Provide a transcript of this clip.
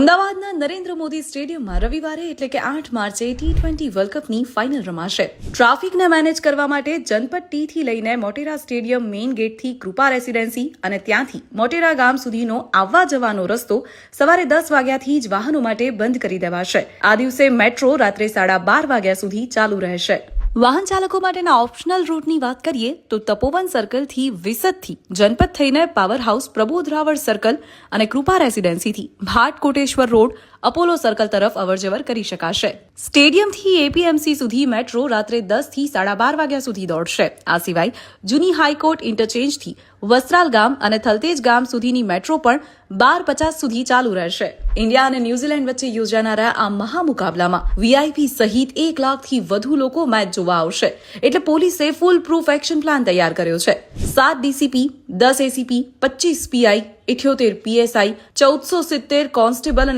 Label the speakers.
Speaker 1: અમદાવાદના નરેન્દ્ર મોદી સ્ટેડિયમમાં રવિવારે એટલે કે 8 માર્ચે T20 વર્લ્ડ કપની ફાઇનલ રમાશે. ટ્રાફિકને મેનેજ કરવા માટે જનપથ ટીથી લઈને મોટેરા સ્ટેડિયમ મેઇન ગેટથી કૃપા રેસિડેન્સી અને ત્યાંથી મોટેરા ગામ સુધીનો આવવા જવાનો રસ્તો સવારે 10 વાગ્યાથી જ વાહનો માટે બંધ કરી દેવાશે. આ દિવસે મેટ્રો રાત્રે 12:30 વાગ્યા સુધી ચાલુ રહેશે. વાહન ચાલકો માટેના ઓપ્શનલ રૂટની વાત કરીએ તો તપોવન સર્કલથી વિસદથી જનપથ થઈને power house Prabodh Raval circle અને કૃપા રેસિડેન્સીથી ભાટ કોટેશ્વર રોડ અપોલો સર્કલ તરફ અવરજવર કરી શકાશે. સ્ટેડિયમથી એપીએમસી સુધી મેટ્રો રાત્રે 10 થી 12:30 વાગ્યા સુધી દોડશે. આ સિવાય જૂની હાઈકોર્ટ ઇન્ટરચેન્જથી વસ્ત્રાલ ગામ અને થલતેજ ગામ સુધીની મેટ્રો પણ 12:50 સુધી ચાલુ રહેશે. ઇન્ડિયા અને ન્યુઝીલેન્ડ વચ્ચે યોજાનારા આ મહામુકાબલામાં વીઆઈપી સહિત 1 લાખથી વધુ લોકો મેચ જોવા આવશે. એટલે પોલીસે ફૂલ પ્રૂફ એક્શન પ્લાન તૈયાર કર્યો છે. 7 DCP, 10 ACP, 25 PI, 78 PSI, 1470 constable